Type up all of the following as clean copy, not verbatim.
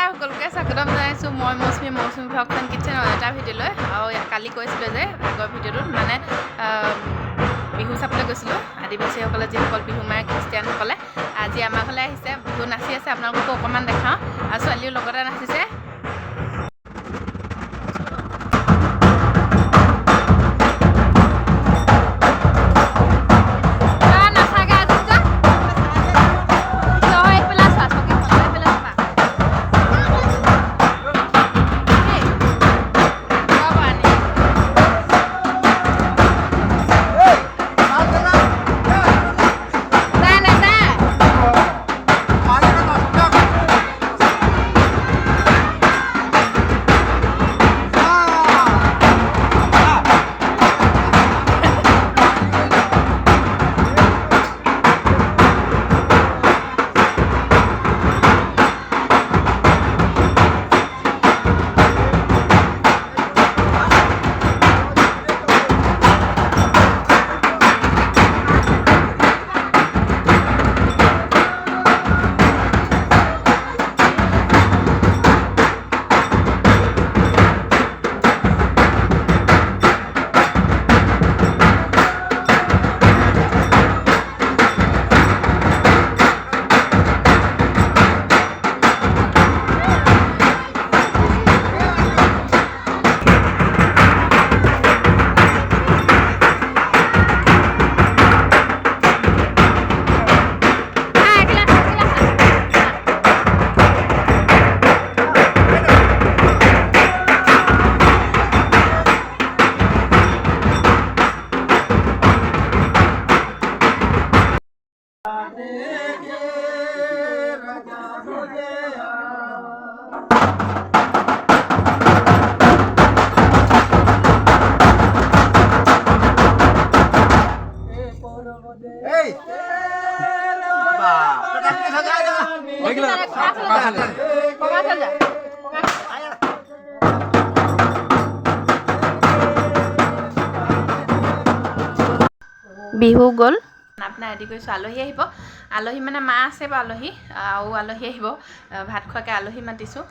নমস্কাৰ সকলোকে স্বাগতম জনাইছোঁ মই মৌচুমী ভ্লগছ কিটচেন এটা ভিডিঅ'লৈ আৰু কালি কৈছিলোঁ যে আগৰ ভিডিঅ'টোত মানে বিহু চাবলৈ গৈছিলোঁ আদিবাসীসকলে যিসকল বিহু মাৰে খ্ৰীষ্টিয়ানসকলে আজি আমাৰ ঘৰলৈ আহিছে বিহু নাচি আছে আপোনালোককো অকণমান দেখাওঁ আৰু ছোৱালীও লগতে নাচিছে বিহু গ'ল আপোনাৰ ৰেডি কৰিছোঁ আলহী আহিব আলহী মানে মা আছে বা আলহী আৰু আলহী আহিব ভাত খোৱাকৈ আলহী মাতিছোঁ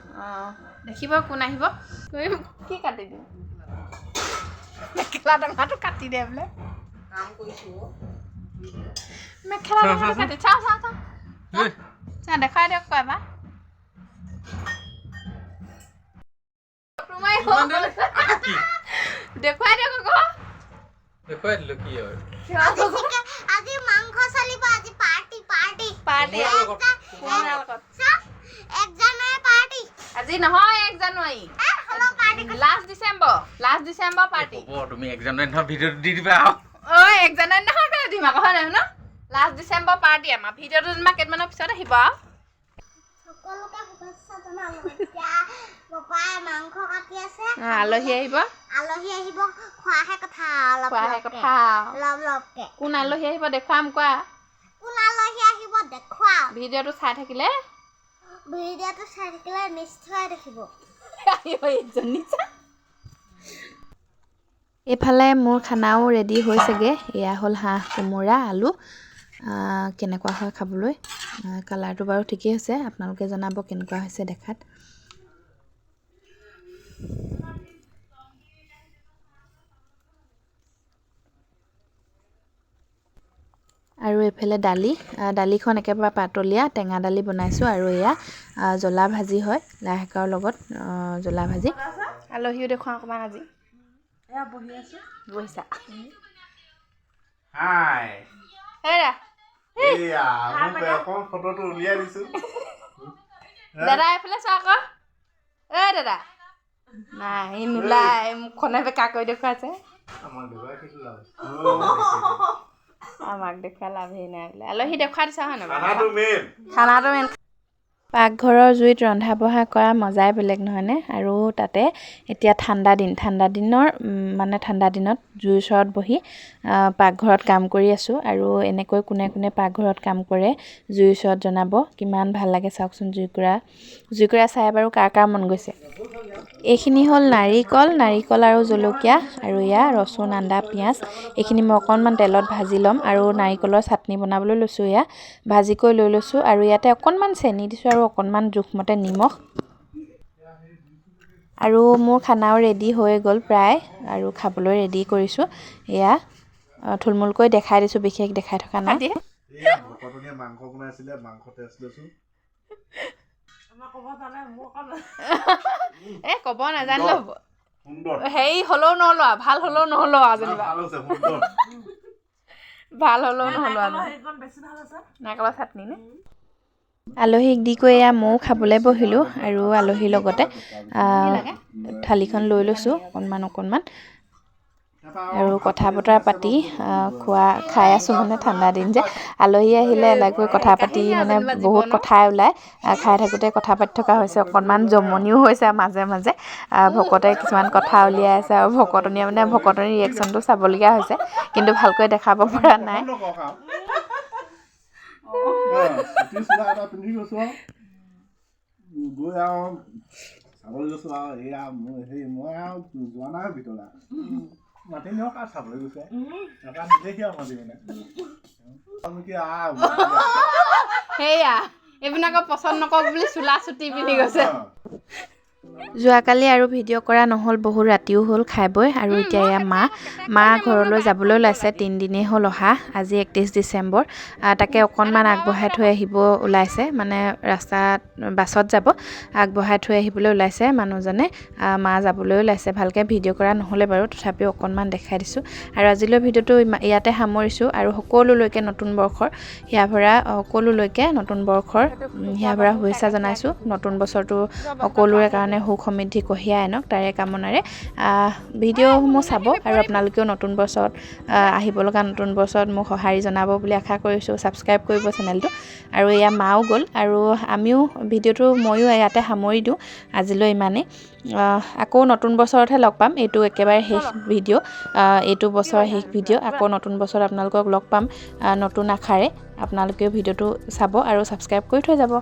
দেখিব কোন আহিব কি কাটি দিম মেখেলা টেঙাটো কাটি দে বোলে কাম কৰিছোঁ মেখেলা টেঙাটো কাটি চাওঁ দেখাই দিয়ক কয় বা দেখুৱাই দিয়ক আকৌ দেখুৱাই দিলোঁ কি হয় আজি মাংস চলিব আজি পাৰ্টি পাৰ্টি 1 জানুৱাৰী পাৰ্টি আজি নহয় 1 জানুৱাৰী হলো পাৰ্টি লাষ্ট ডিচেম্বৰ পাৰ্টি হ'ব তুমি 1 জানুৱাৰী নহয় ভিডিঅ'টো দি দিবা ঐ 1 জানুৱাৰী নহয় কেলে দিম আকৌ হয় নহয় ন লাষ্ট ডিচেম্বৰ পাৰ্টি আমাৰ ভিডিঅ'টো তোমাৰ কেইদিনমানৰ পিছত আহিব সকলোকে শুভেচ্ছা জনালোঁ এতিয়া পাপাই মাংস কাটি আছে আলহী আহিব খোৱাহে কথা লবকে কোন আলহী আহিব দেখুৱাম কোৱা কোন আলহী আহিব দেখুৱা ভিডিঅ'টো চাই থাকিলে নিশ্চয় দেখিব এইফালে মোৰ খানাও ৰেডি হৈছেগৈ এয়া হ'ল হাঁহ কোমোৰা আলু কেনেকুৱা হয় খাবলৈ কালাৰটো বাৰু ঠিকেই হৈছে আপোনালোকে জনাব কেনেকুৱা হৈছে দেখাত আৰু এইফালে দালিখন একেবাৰে পাতলীয়া টেঙা দালি বনাইছোঁ আৰু এয়া জ্বলা ভাজি হয় লাই শাকৰ লগত জ্বলা ভাজি আলহীও দেখুৱাওঁ অকণমান আজি এয়া বহিছা হাই হেৰা মোক এখন ফটোটো উলিয়াই দিছোঁ দাদা এইফালে চোৱা আকৌ দাদা নাই নোলাই মুখখনে বেকা কৰি দেখুৱাইছে আমাক দেখুৱা লাভেই নাই বোলে আলহী দেখুৱাই দিছা হয় নহয় খানাটো মেইন পাকঘৰৰ জুইত ৰন্ধা বঢ়া কৰা মজাই বেলেগ নহয়নে আৰু তাতে এতিয়া ঠাণ্ডা দিনৰ মানে ঠাণ্ডা দিনত জুইৰ ওচৰত বহি পাকঘৰত কাম কৰি আছোঁ আৰু এনেকৈ কোনে কোনে পাকঘৰত কাম কৰে জুইৰ ওচৰত জনাব কিমান ভাল লাগে চাওকচোন জুইকুৰা চাই বাৰু কাৰ মন গৈছে এইখিনি হ'ল নাৰিকল আৰু জলকীয়া আৰু এয়া ৰচুন আদা পিঁয়াজ এইখিনি মই অকণমান তেলত ভাজি ল'ম আৰু নাৰিকলৰ চাটনি বনাবলৈ লৈছোঁ এয়া ভাজিকৈ লৈ লৈছোঁ আৰু ইয়াতে অকণমান চেনি দিছোঁ আৰু অকণমান জোখমতে নিমখ আৰু মোৰ খানাও ৰেডি হৈ গ'ল প্ৰায় আৰু খাবলৈ ৰেডি কৰিছোঁ এয়া থুলমূলকৈ দেখাই দিছোঁ বিশেষ দেখাই থকা নাই এয়া ভকতনীয়ে মাংস বনাইছিলে মাংস টেষ্ট লৈছোঁ ক'ব নাজানিলেও হ'ব সুন্দৰ হেৰি হ'লেও নহ'লো ভাল হ'লেও নহ'লো যেনিবা ভাল হৈছে সুন্দৰ ভাল হ'লেও নহ'লো নাৰিকলৰ চাটনি নে আলহীক দি কৈ এয়া ময়ো খাবলৈ বহিলোঁ আৰু আলহীৰ লগতে থালিখন লৈ লৈছোঁ অকণমান আৰু কথা বতৰা পাতি খাই আছোঁ মানে ঠাণ্ডা দিন যে আলহী আহিলে এলাগৈ কথা পাতি মানে বহুত কথাই ওলায় খাই থাকোঁতে কথা পাতি থকা হৈছে অকণমান জমনিও হৈছে মাজে মাজে ভকতে কিছুমান কথা উলিয়াই আছে আৰু ভকতনীয়ে মানে ভকতনীৰ ৰিয়েকশ্যনটো চাবলগীয়া হৈছে কিন্তু ভালকৈ দেখাব পৰা নাই সেয়া এইপিনে আকৌ পচন্দ নকৰক বুলি চোলা চুটি পিন্ধি গৈছে যোৱাকালি আৰু ভিডিঅ' কৰা নহ'ল বহুত ৰাতিও হ'ল খাই বৈ আৰু এতিয়া এয়া মা ঘৰলৈ যাবলৈ ওলাইছে 3 দিনেই হ'ল অহা আজি 31 ডিচেম্বৰ তাকে অকণমান আগবঢ়াই থৈ আহিব ওলাইছে মানে ৰাস্তাত বাছত যাব আগবঢ়াই থৈ আহিবলৈ ওলাইছে মানুহজনে মা যাবলৈ ওলাইছে ভালকৈ ভিডিঅ' কৰা নহ'লে বাৰু তথাপিও অকণমান দেখাই দিছোঁ আৰু আজিলৈ ভিডিঅ'টো ইয়াতে সামৰিছোঁ আৰু সকলোলৈকে নতুন বৰ্ষৰ হিয়াভৰা সকলোলৈকে নতুন বৰ্ষৰ হিয়াভৰা শুভেচ্ছা জনাইছোঁ নতুন বছৰটো সকলোৰে কাৰণে সুখ সমৃদ্ধি কঢ়িয়াই আনক তাৰে কামনাৰে ভিডিঅ'সমূহ চাব আৰু আপোনালোকেও নতুন বছৰত আহিব লগা নতুন বছৰত মোক সঁহাৰি জনাব বুলি আশা কৰিছোঁ ছাবস্ক্ৰাইব কৰিব চেনেলটো আৰু এয়া মাও গ'ল আৰু আমিও ভিডিঅ'টো ময়ো ইয়াতে সামৰি দিওঁ আজিলৈ ইমানেই আকৌ নতুন বছৰতহে লগ পাম এইটো একেবাৰে শেষ ভিডিঅ' এইটো বছৰৰ শেষ ভিডিঅ' আকৌ নতুন বছৰত আপোনালোকক লগ পাম নতুন আশাৰে আপোনালোকেও ভিডিঅ'টো চাব আৰু ছাবস্ক্ৰাইব কৰি থৈ যাব